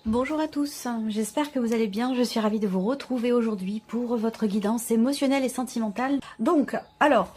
Bonjour à tous, j'espère que vous allez bien, je suis ravie de vous retrouver aujourd'hui pour votre guidance émotionnelle et sentimentale. Donc, alors,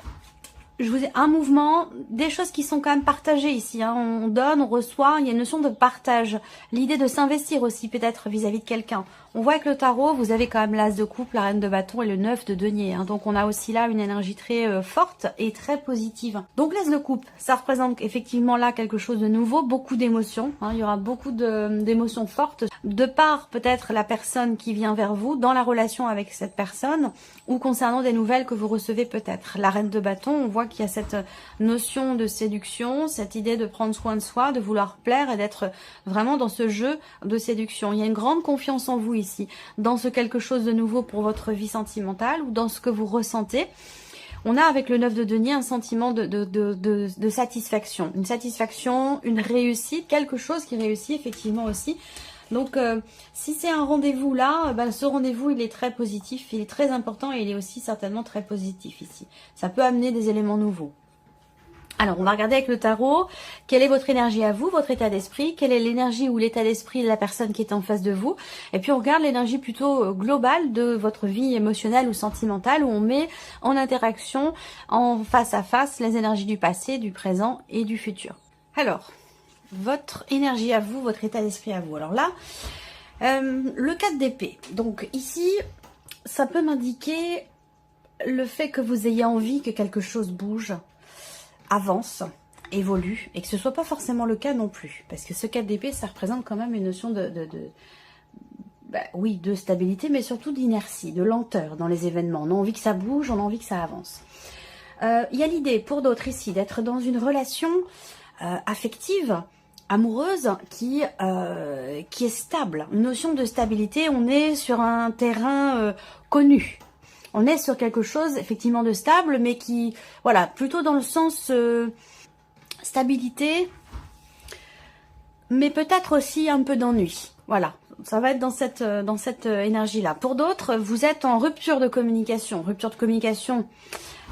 je vous ai un mouvement, des choses qui sont quand même partagées ici, hein. On donne, on reçoit, il y a une notion de partage, l'idée de s'investir aussi peut-être vis-à-vis de quelqu'un. On voit avec le tarot, vous avez quand même l'as de coupe, la reine de bâton et le 9 de denier, hein. Donc on a aussi là une énergie très forte et très positive. Donc l'as de coupe, ça représente effectivement là quelque chose de nouveau, beaucoup d'émotions, hein. Il y aura beaucoup d'émotions fortes, de part peut-être la personne qui vient vers vous, dans la relation avec cette personne, ou concernant des nouvelles que vous recevez peut-être. La reine de bâton, on voit qu'il y a cette notion de séduction, cette idée de prendre soin de soi, de vouloir plaire et d'être vraiment dans ce jeu de séduction. Il y a une grande confiance en vous ici, dans ce quelque chose de nouveau pour votre vie sentimentale ou dans ce que vous ressentez. On a avec le 9 de denier un sentiment de satisfaction, une réussite, quelque chose qui réussit effectivement aussi. Donc, si c'est un rendez-vous là, ce rendez-vous, il est très positif, il est très important et il est aussi certainement très positif ici. Ça peut amener des éléments nouveaux. Alors, on va regarder avec le tarot, quelle est votre énergie à vous, votre état d'esprit, quelle est l'énergie ou l'état d'esprit de la personne qui est en face de vous. Et puis, on regarde l'énergie plutôt globale de votre vie émotionnelle ou sentimentale, où on met en interaction, en face à face, les énergies du passé, du présent et du futur. Alors, votre énergie à vous, votre état d'esprit à vous. Alors là, le 4 d'épée. Donc ici, ça peut m'indiquer le fait que vous ayez envie que quelque chose bouge, avance, évolue, et que ce soit pas forcément le cas non plus. Parce que ce 4 d'épée, ça représente quand même une notion oui, de stabilité, mais surtout d'inertie, de lenteur dans les événements. On a envie que ça bouge, on a envie que ça avance. Il y a l'idée, pour d'autres ici, d'être dans une relation affective, amoureuse, qui est stable. Une notion de stabilité, on est sur un terrain connu. On est sur quelque chose effectivement de stable, mais qui, voilà, plutôt dans le sens stabilité, mais peut-être aussi un peu d'ennui. Voilà, ça va être dans cette énergie-là. Pour d'autres, vous êtes en rupture de communication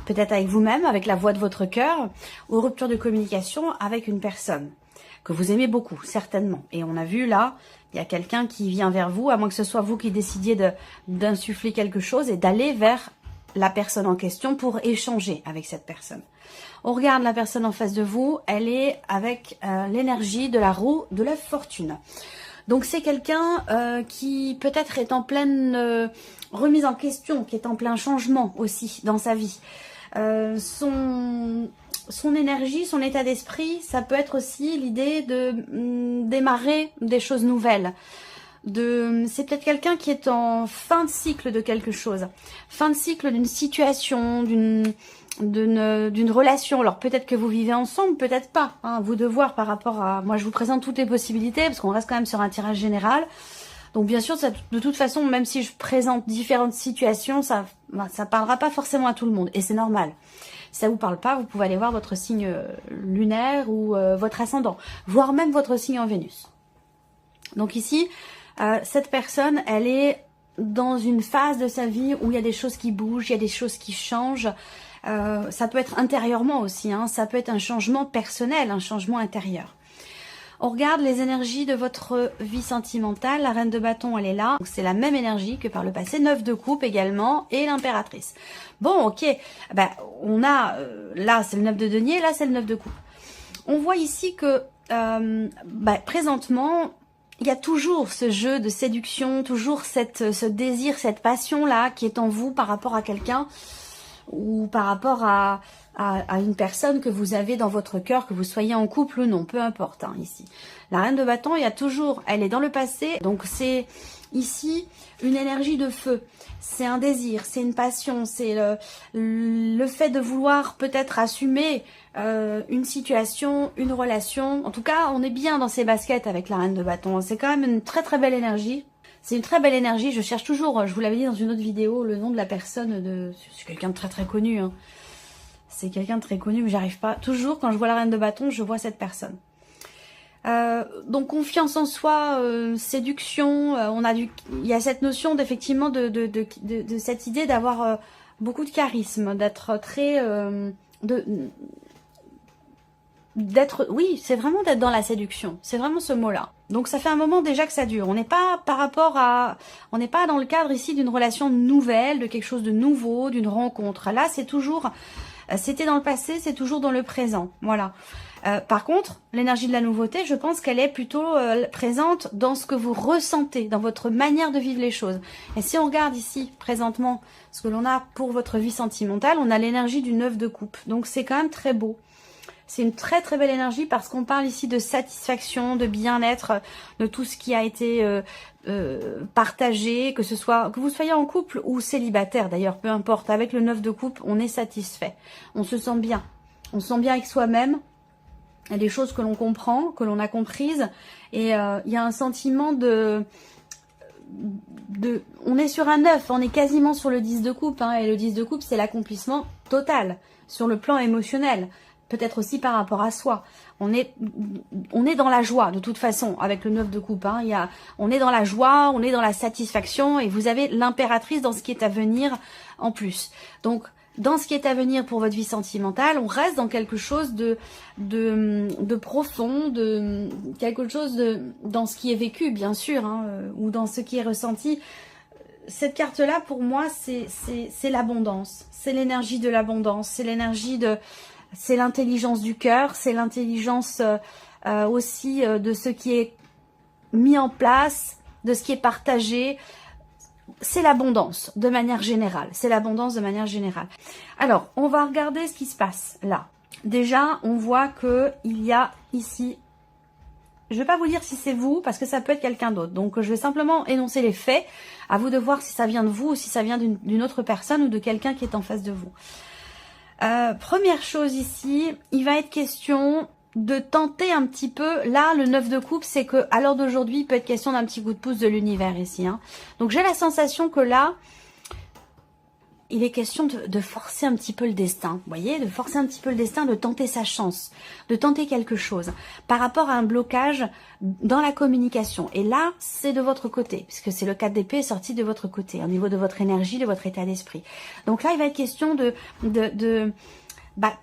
peut-être avec vous-même, avec la voix de votre cœur, ou rupture de communication avec une personne que vous aimez beaucoup, certainement. Et on a vu là, il y a quelqu'un qui vient vers vous, à moins que ce soit vous qui décidiez d'insuffler quelque chose et d'aller vers la personne en question pour échanger avec cette personne. On regarde la personne en face de vous, elle est avec l'énergie de la roue de la fortune. Donc c'est quelqu'un qui peut-être est en pleine remise en question, qui est en plein changement aussi dans sa vie. Son énergie, son état d'esprit, ça peut être aussi l'idée de démarrer des choses nouvelles. C'est peut-être quelqu'un qui est en fin de cycle de quelque chose, fin de cycle d'une situation, d'une relation. Alors peut-être que vous vivez ensemble, peut-être pas, hein, vous de voir par rapport à... Moi je vous présente toutes les possibilités, parce qu'on reste quand même sur un tirage général. Donc bien sûr, ça, de toute façon, même si je présente différentes situations, ça parlera pas forcément à tout le monde, et c'est normal. Si ça vous parle pas, vous pouvez aller voir votre signe lunaire ou votre ascendant, voire même votre signe en Vénus. Donc ici, cette personne, elle est dans une phase de sa vie où il y a des choses qui bougent, il y a des choses qui changent. Ça peut être intérieurement aussi, hein, ça peut être un changement personnel, un changement intérieur. On regarde les énergies de votre vie sentimentale. La reine de bâton, elle est là. C'est la même énergie que par le passé. 9 de coupe également. Et l'impératrice. Bon, ok. On a... là, c'est le 9 de denier. Là, c'est le 9 de coupe. On voit ici que présentement, il y a toujours ce jeu de séduction. Toujours ce désir, cette passion-là qui est en vous par rapport à quelqu'un. Ou par rapport à une personne que vous avez dans votre cœur, que vous soyez en couple ou non, peu importe, hein, ici. La reine de bâton, il y a toujours, elle est dans le passé, donc c'est ici une énergie de feu. C'est un désir, c'est une passion, c'est le fait de vouloir peut-être assumer une situation, une relation. En tout cas, on est bien dans ces baskets avec la reine de bâton. C'est quand même une très très belle énergie. C'est une très belle énergie, je cherche toujours, je vous l'avais dit dans une autre vidéo, le nom de la personne, c'est quelqu'un de très très connu, hein. C'est quelqu'un de très connu, mais j'arrive pas. Toujours, quand je vois la reine de bâton, je vois cette personne. Donc confiance en soi, séduction, il y a cette notion d'effectivement de cette idée d'avoir beaucoup de charisme, d'être très... d'être, oui, c'est vraiment d'être dans la séduction. C'est vraiment ce mot-là. Donc ça fait un moment déjà que ça dure. On n'est pas on n'est pas dans le cadre ici d'une relation nouvelle, de quelque chose de nouveau, d'une rencontre. Là, c'est toujours, c'était dans le passé, c'est toujours dans le présent. Voilà. Par contre, l'énergie de la nouveauté, je pense qu'elle est plutôt présente dans ce que vous ressentez, dans votre manière de vivre les choses. Et si on regarde ici, présentement, ce que l'on a pour votre vie sentimentale, on a l'énergie du 9 de coupe. Donc c'est quand même très beau. C'est une très très belle énergie parce qu'on parle ici de satisfaction, de bien-être, de tout ce qui a été partagé, que vous soyez en couple ou célibataire d'ailleurs, peu importe. Avec le 9 de coupe, on est satisfait. On se sent bien. On se sent bien avec soi-même. Il y a des choses que l'on comprend, que l'on a comprises. Et il y a un sentiment on est sur un 9, on est quasiment sur le 10 de coupe. Hein, et le 10 de coupe, c'est l'accomplissement total sur le plan émotionnel. Peut-être aussi par rapport à soi. On est dans la joie de toute façon avec le 9 de coupe. Hein. On est dans la joie, on est dans la satisfaction et vous avez l'impératrice dans ce qui est à venir en plus. Donc dans ce qui est à venir pour votre vie sentimentale, on reste dans quelque chose de profond, quelque chose dans ce qui est vécu bien sûr, hein, ou dans ce qui est ressenti. Cette carte-là pour moi c'est l'abondance, c'est l'énergie de l'abondance, c'est l'énergie c'est l'intelligence du cœur, c'est l'intelligence aussi de ce qui est mis en place, de ce qui est partagé. C'est l'abondance de manière générale. C'est l'abondance de manière générale. Alors, on va regarder ce qui se passe là. Déjà, on voit que il y a ici... Je ne vais pas vous dire si c'est vous, parce que ça peut être quelqu'un d'autre. Donc, je vais simplement énoncer les faits. À vous de voir si ça vient de vous ou si ça vient d'une autre personne ou de quelqu'un qui est en face de vous. Première chose ici, il va être question de tenter un petit peu, là le 9 de coupe, c'est que à l'heure d'aujourd'hui, il peut être question d'un petit coup de pouce de l'univers ici. Hein. Donc j'ai la sensation que là, il est question de forcer un petit peu le destin, vous voyez, de forcer un petit peu le destin, de tenter sa chance, de tenter quelque chose par rapport à un blocage dans la communication. Et là, c'est de votre côté, puisque c'est le 4 d'épée sorti de votre côté, au niveau de votre énergie, de votre état d'esprit. Donc là, il va être question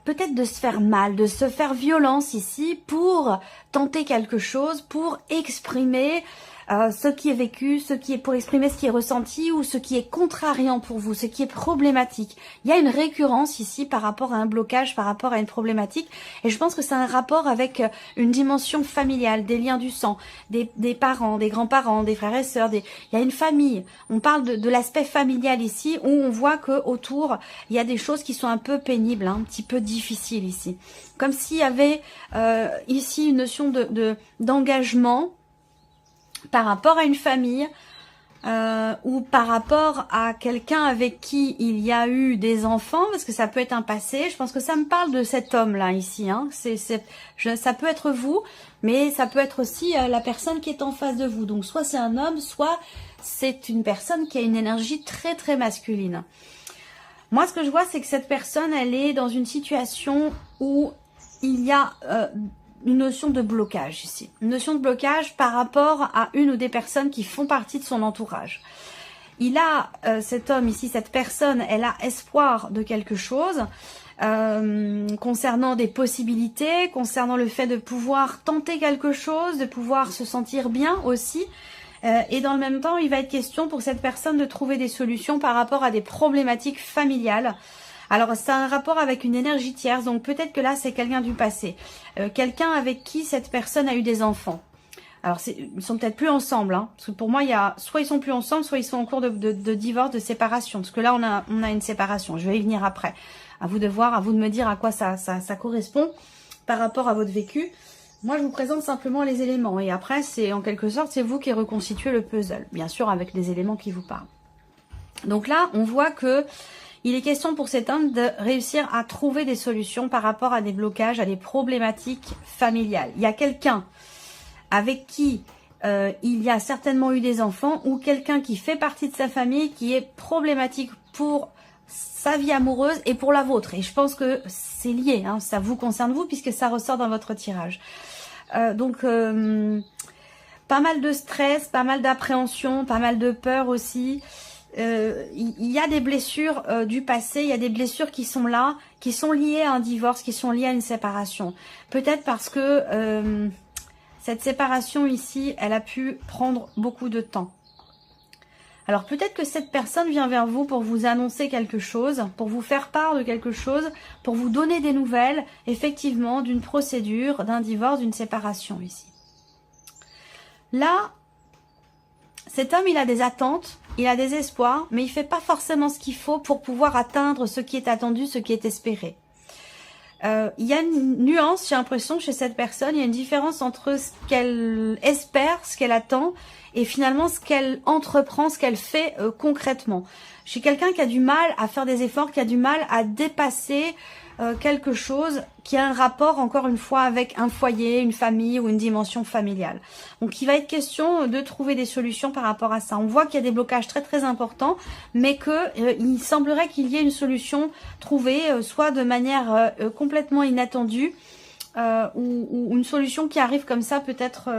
peut-être de se faire mal, de se faire violence ici pour tenter quelque chose, pour exprimer ce qui est vécu, pour exprimer ce qui est ressenti ou ce qui est contrariant pour vous, ce qui est problématique. Il y a une récurrence ici par rapport à un blocage, par rapport à une problématique et je pense que c'est un rapport avec une dimension familiale, des liens du sang, des parents, des grands-parents, des frères et sœurs, il y a une famille. On parle de l'aspect familial ici où on voit que autour il y a des choses qui sont un peu pénibles, hein, un petit peu difficiles ici. Comme s'il y avait ici une notion d'engagement par rapport à une famille ou par rapport à quelqu'un avec qui il y a eu des enfants, parce que ça peut être un passé. Je pense que ça me parle de cet homme-là ici. Hein. Ça peut être vous, mais ça peut être aussi la personne qui est en face de vous. Donc soit c'est un homme, soit c'est une personne qui a une énergie très très masculine. Moi, ce que je vois, c'est que cette personne, elle est dans une situation où il y a... une notion de blocage ici. Une notion de blocage par rapport à une ou des personnes qui font partie de son entourage. Il a, cet homme ici, cette personne, elle a espoir de quelque chose concernant des possibilités, concernant le fait de pouvoir tenter quelque chose, de pouvoir se sentir bien aussi. Et dans le même temps, il va être question pour cette personne de trouver des solutions par rapport à des problématiques familiales. Alors, c'est un rapport avec une énergie tierce, donc peut-être que là, c'est quelqu'un du passé. Quelqu'un avec qui cette personne a eu des enfants. Alors, ils sont peut-être plus ensemble, hein, parce que pour moi, soit ils sont plus ensemble, soit ils sont en cours de divorce, de séparation. Parce que là, on a une séparation. Je vais y venir après. À vous de voir, à vous de me dire à quoi ça correspond par rapport à votre vécu. Moi, je vous présente simplement les éléments. Et après, c'est en quelque sorte, c'est vous qui reconstituez le puzzle. Bien sûr, avec les éléments qui vous parlent. Donc là, on voit que... il est question pour cet homme de réussir à trouver des solutions par rapport à des blocages, à des problématiques familiales. Il y a quelqu'un avec qui il y a certainement eu des enfants ou quelqu'un qui fait partie de sa famille qui est problématique pour sa vie amoureuse et pour la vôtre. Et je pense que c'est lié, hein, ça vous concerne vous puisque ça ressort dans votre tirage. Donc, pas mal de stress, pas mal d'appréhension, pas mal de peur aussi. il y a des blessures du passé, il y a des blessures qui sont là, qui sont liées à un divorce, qui sont liées à une séparation. Peut-être parce que cette séparation ici, elle a pu prendre beaucoup de temps. Alors peut-être que cette personne vient vers vous pour vous annoncer quelque chose, pour vous faire part de quelque chose, pour vous donner des nouvelles, effectivement, d'une procédure, d'un divorce, d'une séparation ici. Là, cet homme, il a des attentes, il a des espoirs, mais il ne fait pas forcément ce qu'il faut pour pouvoir atteindre ce qui est attendu, ce qui est espéré. Il y a une nuance, j'ai l'impression, chez cette personne, il y a une différence entre ce qu'elle espère, ce qu'elle attend, et finalement ce qu'elle entreprend, ce qu'elle fait concrètement. Chez quelqu'un qui a du mal à faire des efforts, qui a du mal à dépasser quelque chose qui a un rapport, encore une fois, avec un foyer, une famille ou une dimension familiale. Donc il va être question de trouver des solutions par rapport à ça. On voit qu'il y a des blocages très très importants, mais il semblerait qu'il y ait une solution trouvée, soit de manière complètement inattendue, ou une solution qui arrive comme ça peut-être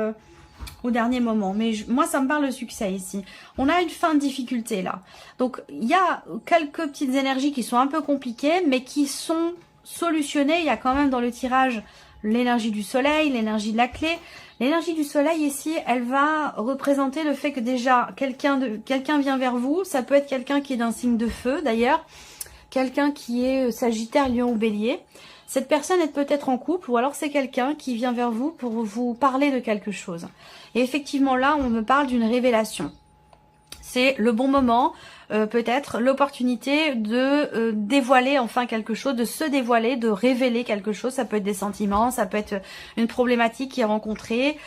au dernier moment. Mais moi ça me parle de succès ici. On a une fin de difficulté là. Donc il y a quelques petites énergies qui sont un peu compliquées, mais qui sont solutionnées. Il y a quand même dans le tirage l'énergie du soleil, l'énergie de la clé. L'énergie du soleil ici, elle va représenter le fait que déjà quelqu'un vient vers vous. Ça peut être quelqu'un qui est d'un signe de feu d'ailleurs, quelqu'un qui est Sagittaire, Lion ou Bélier. Cette personne est peut-être en couple, ou alors c'est quelqu'un qui vient vers vous pour vous parler de quelque chose. Et effectivement là, on me parle d'une révélation. C'est le bon moment, peut-être l'opportunité de dévoiler enfin quelque chose, de se dévoiler, de révéler quelque chose. Ça peut être des sentiments, ça peut être une problématique qui est rencontrée.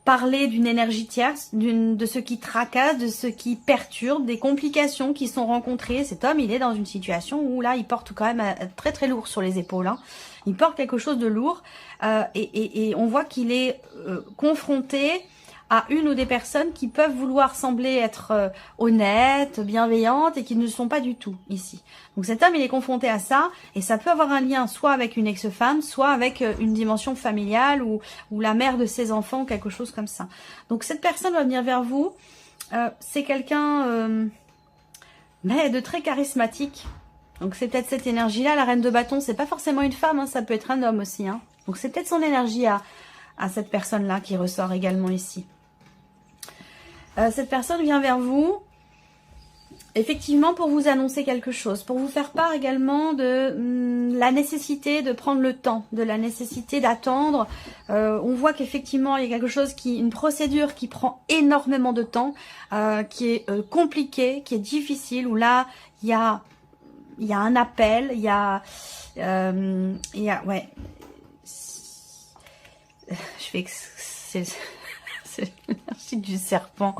Parler d'une énergie tierce, de ce qui tracasse, de ce qui perturbe, des complications qui sont rencontrées. Cet homme, il est dans une situation où là, il porte quand même très très lourd sur les épaules. Hein. Il porte quelque chose de lourd et on voit qu'il est confronté à une ou des personnes qui peuvent vouloir sembler être honnêtes, bienveillantes et qui ne le sont pas du tout ici. Donc cet homme, il est confronté à ça et ça peut avoir un lien soit avec une ex-femme, soit avec une dimension familiale ou la mère de ses enfants, quelque chose comme ça. Donc cette personne va venir vers vous. C'est quelqu'un de très charismatique. Donc c'est peut-être cette énergie-là, la reine de bâton. C'est pas forcément une femme, hein, ça peut être un homme aussi. Hein. Donc c'est peut-être son énergie à cette personne-là qui ressort également ici. Cette personne vient vers vous, effectivement, pour vous annoncer quelque chose, pour vous faire part également de la nécessité de prendre le temps, de la nécessité d'attendre. On voit qu'effectivement, il y a quelque chose une procédure qui prend énormément de temps, qui est compliquée, qui est difficile, où là, il y a un appel, ouais. Je fais que c'est l'énergie du serpent.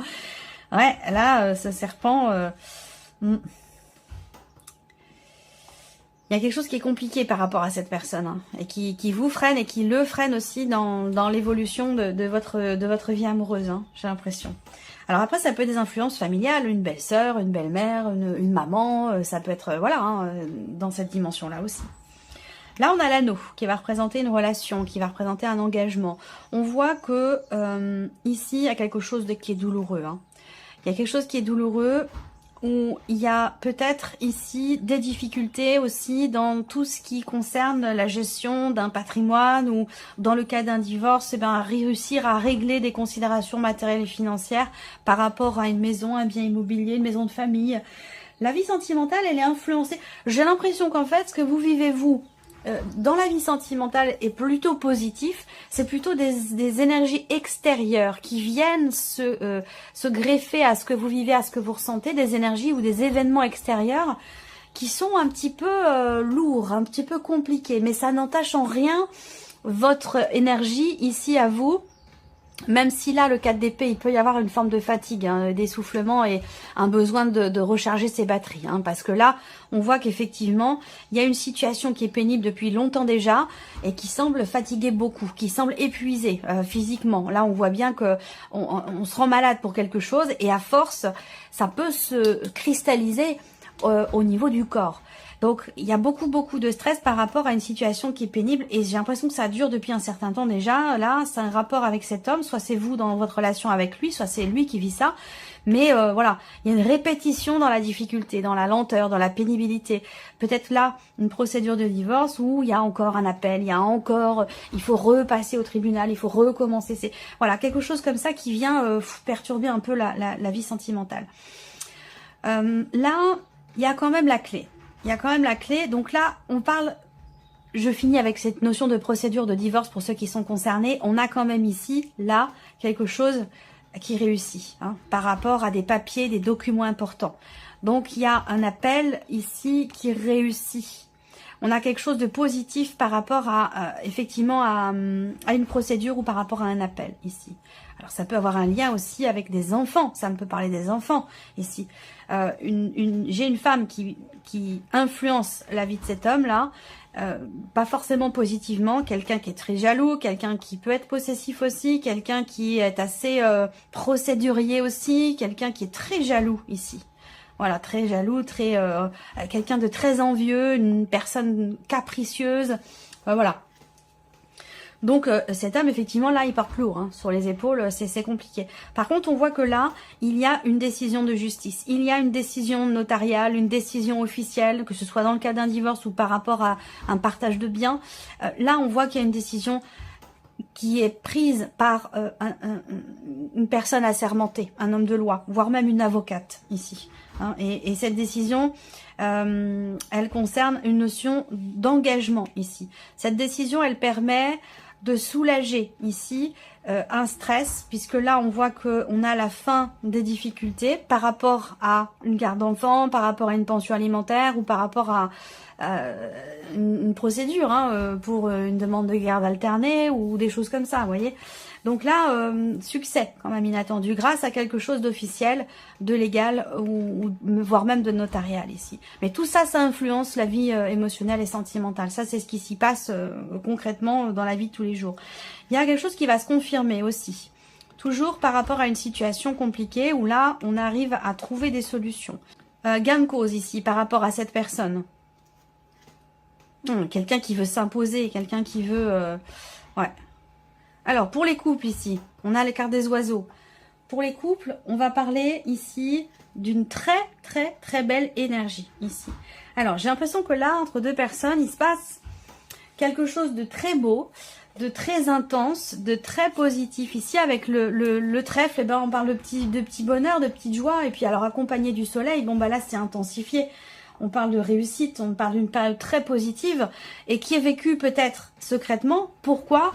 Ouais, là, ce serpent, il y a quelque chose qui est compliqué par rapport à cette personne, hein, et qui vous freine et qui le freine aussi dans l'évolution de votre vie amoureuse, hein, j'ai l'impression. Alors après, ça peut être des influences familiales, une belle-sœur, une belle-mère, une maman, ça peut être, voilà, hein, dans cette dimension-là aussi. Là, on a l'anneau qui va représenter une relation, qui va représenter un engagement. On voit que ici, il y a quelque chose qui est douloureux. Hein. Il y a quelque chose qui est douloureux où il y a peut-être ici des difficultés aussi dans tout ce qui concerne la gestion d'un patrimoine ou dans le cas d'un divorce, réussir à régler des considérations matérielles et financières par rapport à une maison, un bien immobilier, une maison de famille. La vie sentimentale, elle est influencée. J'ai l'impression qu'en fait, ce que vous vivez, vous, dans la vie sentimentale est plutôt positif, c'est plutôt des énergies extérieures qui viennent se greffer à ce que vous vivez, à ce que vous ressentez, des énergies ou des événements extérieurs qui sont un petit peu lourds, un petit peu compliqués, mais ça n'entache en rien votre énergie ici à vous. Même si là, le 4 d'épée, il peut y avoir une forme de fatigue, hein, d'essoufflement et un besoin de recharger ses batteries. Hein, parce que là, on voit qu'effectivement, il y a une situation qui est pénible depuis longtemps déjà et qui semble fatiguer beaucoup, qui semble épuiser physiquement. Là, on voit bien que on se rend malade pour quelque chose et à force, ça peut se cristalliser au niveau du corps. Donc, il y a beaucoup de stress par rapport à une situation qui est pénible. Et j'ai l'impression que ça dure depuis un certain temps déjà. Là, c'est un rapport avec cet homme. Soit c'est vous dans votre relation avec lui, soit c'est lui qui vit ça. Mais voilà, il y a une répétition dans la difficulté, dans la lenteur, dans la pénibilité. Peut-être là, une procédure de divorce où il y a encore un appel, il faut repasser au tribunal, il faut recommencer. C'est voilà, quelque chose comme ça qui vient perturber un peu la vie sentimentale. Là, il y a quand même la clé. Il y a quand même la clé. Donc là, on parle... Je finis avec cette notion de procédure de divorce pour ceux qui sont concernés. On a quand même ici, là, quelque chose qui réussit par rapport à des papiers, des documents importants. Donc, il y a un appel ici qui réussit. On a quelque chose de positif par rapport à, effectivement, à une procédure ou par rapport à un appel ici. Alors, ça peut avoir un lien aussi avec des enfants. Ça me peut parler des enfants ici. J'ai une femme qui influence la vie de cet homme-là. Pas forcément positivement, quelqu'un qui est très jaloux, quelqu'un qui peut être possessif aussi, quelqu'un qui est assez procédurier aussi, quelqu'un qui est très jaloux ici. Voilà, très jaloux, quelqu'un de très envieux, une personne capricieuse, voilà. Donc cet homme, effectivement, là, il porte lourd sur les épaules, c'est compliqué. Par contre, on voit que là, il y a une décision de justice. Il y a une décision notariale, une décision officielle, que ce soit dans le cas d'un divorce ou par rapport à un partage de biens. Là, on voit qu'il y a une décision qui est prise par une personne assermentée, un homme de loi, voire même une avocate ici. Et cette décision, elle concerne une notion d'engagement ici. Cette décision, elle permet de soulager ici un stress, puisque là on voit qu'on a la fin des difficultés par rapport à une garde d'enfants, par rapport à une pension alimentaire ou par rapport à une procédure pour une demande de garde alternée ou des choses comme ça, vous voyez. Donc là, succès quand même inattendu grâce à quelque chose d'officiel, de légal ou voire même de notarial ici. Mais tout ça, ça influence la vie émotionnelle et sentimentale. Ça, c'est ce qui s'y passe concrètement dans la vie de tous les jours. Il y a quelque chose qui va se confirmer aussi. Toujours par rapport à une situation compliquée où là, on arrive à trouver des solutions. Gain de cause ici par rapport à cette personne. Quelqu'un qui veut s'imposer, quelqu'un qui veut... ouais. Alors, pour les couples ici, on a les cartes des oiseaux. Pour les couples, on va parler ici d'une très belle énergie ici. Alors, j'ai l'impression que là, entre deux personnes, il se passe quelque chose de très beau, de très intense, de très positif. Ici, avec le trèfle, eh ben, on parle de petit bonheur, de petite joie. Et puis, alors, accompagné du soleil, bon, bah là, c'est intensifié. On parle de réussite, on parle d'une période très positive et qui est vécue peut-être secrètement. Pourquoi ?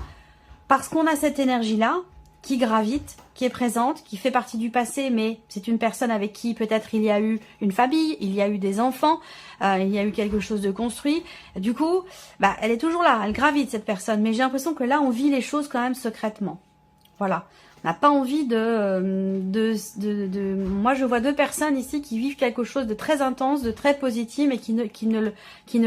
Parce qu'on a cette énergie-là qui gravite, qui est présente, qui fait partie du passé, mais c'est une personne avec qui peut-être il y a eu une famille, il y a eu des enfants, il y a eu quelque chose de construit. Du coup, bah, elle est toujours là, elle gravite cette personne, mais j'ai l'impression que là, on vit les choses quand même secrètement. Voilà. On n'a pas envie Moi, je vois deux personnes ici qui vivent quelque chose de très intense, de très positif, mais qui ne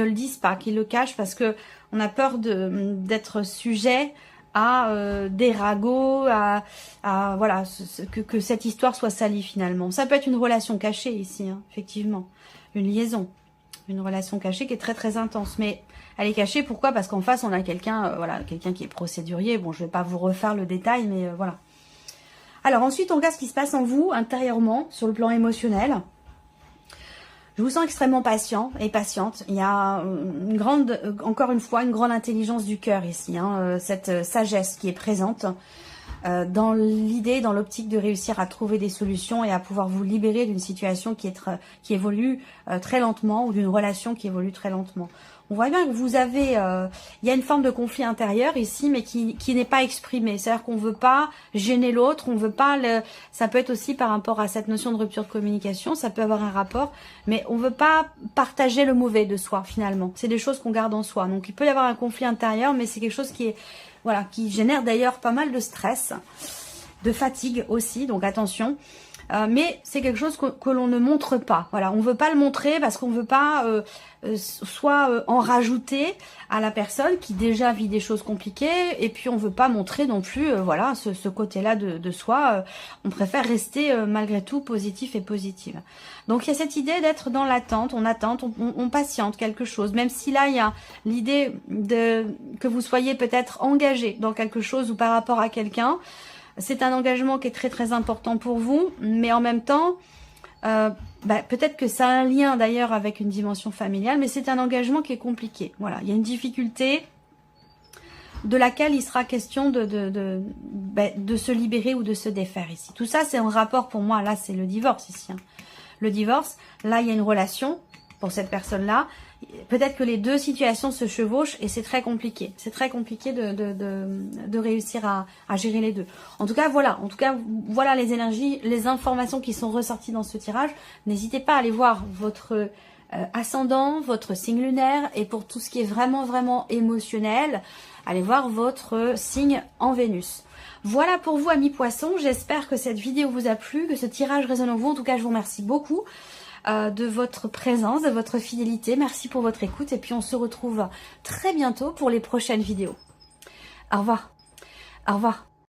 le disent pas, qui le cachent parce que on a peur d'être sujet à des ragots, voilà, que cette histoire soit salie finalement. Ça peut être une relation cachée ici, effectivement, une liaison, une relation cachée qui est très intense, mais elle est cachée. Pourquoi? Parce qu'en face on a quelqu'un, voilà, quelqu'un qui est procédurier. Bon, je vais pas vous refaire le détail, mais voilà. Alors ensuite, on regarde ce qui se passe en vous intérieurement sur le plan émotionnel. Je vous sens extrêmement patient et patiente. Il y a encore une fois, une grande intelligence du cœur ici, cette sagesse qui est présente dans l'idée, dans l'optique de réussir à trouver des solutions et à pouvoir vous libérer d'une situation qui évolue très lentement ou d'une relation qui évolue très lentement. On voit bien que vous avez, il y a une forme de conflit intérieur ici, mais qui n'est pas exprimé. C'est-à-dire qu'on veut pas gêner l'autre, on veut pas ça peut être aussi par rapport à cette notion de rupture de communication, ça peut avoir un rapport, mais on veut pas partager le mauvais de soi finalement. C'est des choses qu'on garde en soi. Donc il peut y avoir un conflit intérieur, mais c'est quelque chose qui est, voilà, qui génère d'ailleurs pas mal de stress, de fatigue aussi. Donc attention. mais c'est quelque chose que l'on ne montre pas. Voilà, on veut pas le montrer parce qu'on veut pas soit en rajouter à la personne qui déjà vit des choses compliquées, et puis on veut pas montrer non plus voilà ce côté-là de soi. On préfère rester malgré tout positif et positive. Donc il y a cette idée d'être dans l'attente, on patiente quelque chose, même si là il y a l'idée que vous soyez peut-être engagé dans quelque chose ou par rapport à quelqu'un. C'est un engagement qui est très très important pour vous, mais en même temps, peut-être que ça a un lien d'ailleurs avec une dimension familiale, mais c'est un engagement qui est compliqué. Voilà, il y a une difficulté de laquelle il sera question de se libérer ou de se défaire ici. Tout ça, c'est en rapport pour moi, là c'est le divorce ici. Hein. Le divorce, là il y a une relation pour cette personne-là. Peut-être que les deux situations se chevauchent et c'est très compliqué. C'est très compliqué de réussir à gérer les deux. En tout cas, voilà les énergies, les informations qui sont ressorties dans ce tirage. N'hésitez pas à aller voir votre ascendant, votre signe lunaire, et pour tout ce qui est vraiment, vraiment émotionnel, allez voir votre signe en Vénus. Voilà pour vous, amis poissons. J'espère que cette vidéo vous a plu, que ce tirage résonne en vous. En tout cas, je vous remercie beaucoup de votre présence, de votre fidélité. Merci pour votre écoute et puis on se retrouve très bientôt pour les prochaines vidéos. Au revoir. Au revoir.